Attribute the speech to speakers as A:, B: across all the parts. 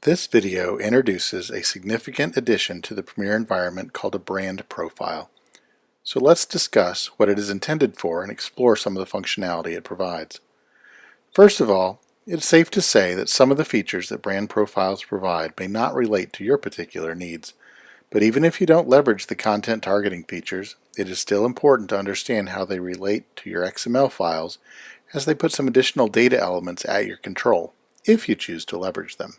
A: This video introduces a significant addition to the Premiere environment called a brand profile. So let's discuss what it is intended for and explore some of the functionality it provides. First of all, it's safe to say that some of the features that brand profiles provide may not relate to your particular needs. But even if you don't leverage the content targeting features, it is still important to understand how they relate to your XML files, as they put some additional data elements at your control, if you choose to leverage them.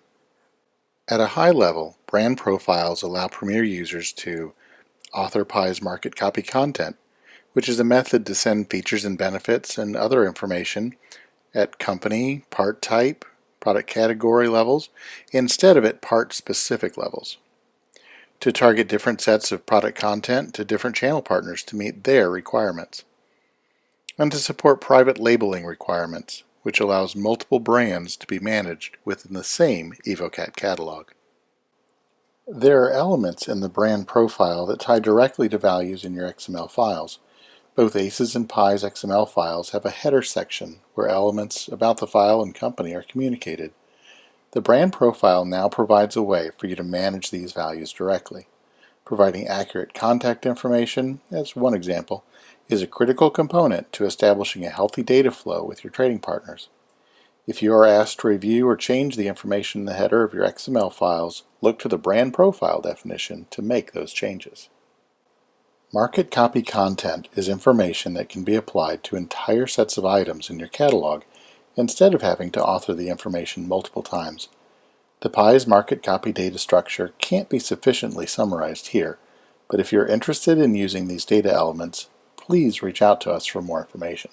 A: At a high level, brand profiles allow Premiere users to author PI's market copy content, which is a method to send features and benefits and other information at company, part type, product category levels, instead of at part specific levels. To target different sets of product content to different channel partners to meet their requirements. And to support private labeling requirements, which allows multiple brands to be managed within the same Evokat catalog. There are elements in the brand profile that tie directly to values in your XML files. Both ACES and PI's XML files have a header section where elements about the file and company are communicated. The brand profile now provides a way for you to manage these values directly. Providing accurate contact information, as one example, is a critical component to establishing a healthy data flow with your trading partners. If you are asked to review or change the information in the header of your XML files, look to the brand profile definition to make those changes. Market copy content is information that can be applied to entire sets of items in your catalog instead of having to author the information multiple times. The PI's market copy data structure can't be sufficiently summarized here, but if you're interested in using these data elements, please reach out to us for more information.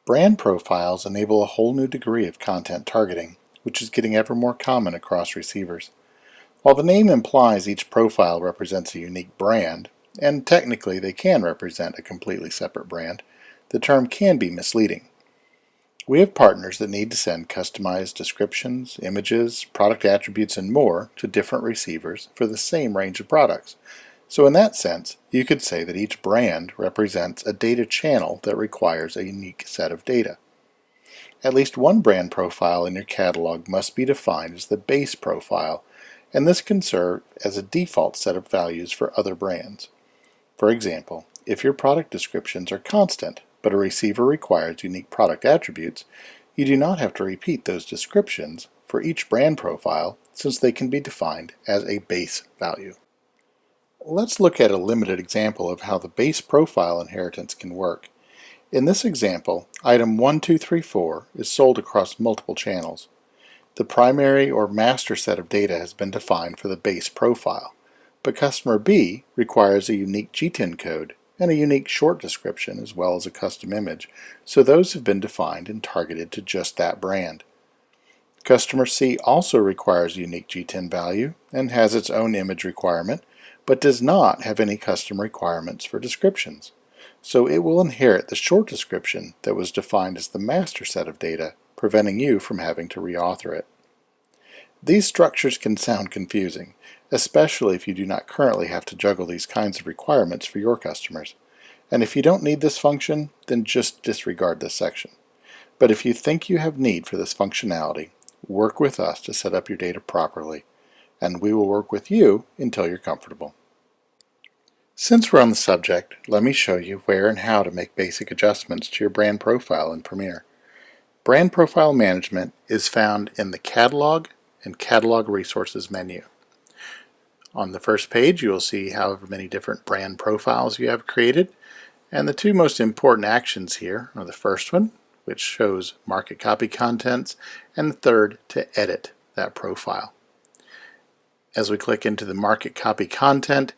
A: Brand profiles enable a whole new degree of content targeting, which is getting ever more common across receivers. While the name implies each profile represents a unique brand, and technically they can represent a completely separate brand, the term can be misleading. We have partners that need to send customized descriptions, images, product attributes, and more to different receivers for the same range of products. So in that sense, you could say that each brand represents a data channel that requires a unique set of data. At least one brand profile in your catalog must be defined as the base profile, and this can serve as a default set of values for other brands. For example, if your product descriptions are constant, but a receiver requires unique product attributes, you do not have to repeat those descriptions for each brand profile since they can be defined as a base value. Let's look at a limited example of how the base profile inheritance can work. In this example, item 1234 is sold across multiple channels. The primary or master set of data has been defined for the base profile, but customer B requires a unique GTIN code and a unique short description as well as a custom image, so those have been defined and targeted to just that brand. Customer C also requires a unique GTIN value and has its own image requirement, but does not have any custom requirements for descriptions. So it will inherit the short description that was defined as the master set of data, preventing you from having to reauthor it. These structures can sound confusing, especially if you do not currently have to juggle these kinds of requirements for your customers. And if you don't need this function, then just disregard this section. But if you think you have need for this functionality, work with us to set up your data properly, and we will work with you until you're comfortable. Since we're on the subject, let me show you where and how to make basic adjustments to your brand profile in Premiere. Brand profile management is found in the Catalog and Catalog Resources menu. On the first page, you will see however many different brand profiles you have created, and the two most important actions here are the first one, which shows market copy contents, and the third to edit that profile. As we click into the market copy content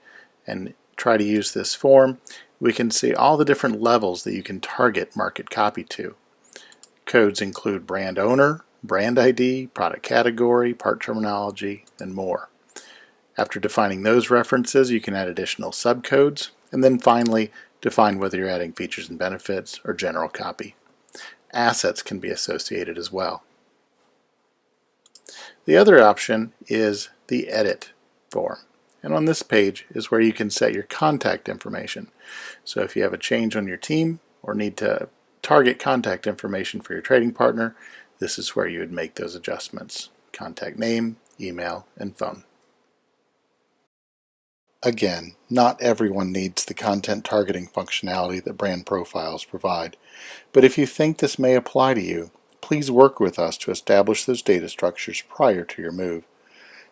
A: and try to use this form, we can see all the different levels that you can target market copy to. Codes include brand owner, brand ID, product category, part terminology, and more. After defining those references, you can add additional subcodes, and then finally define whether you're adding features and benefits or general copy. Assets can be associated as well. The other option is the edit form. And on this page is where you can set your contact information. So if you have a change on your team or need to target contact information for your trading partner, this is where you would make those adjustments. contact name, email, and phone. Again, not everyone needs the content targeting functionality that brand profiles provide, but if you think this may apply to you, please work with us to establish those data structures prior to your move.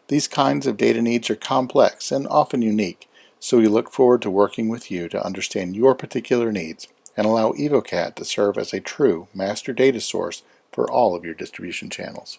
A: These kinds of data needs are complex and often unique, so we look forward to working with you to understand your particular needs and allow Evokat to serve as a true master data source for all of your distribution channels.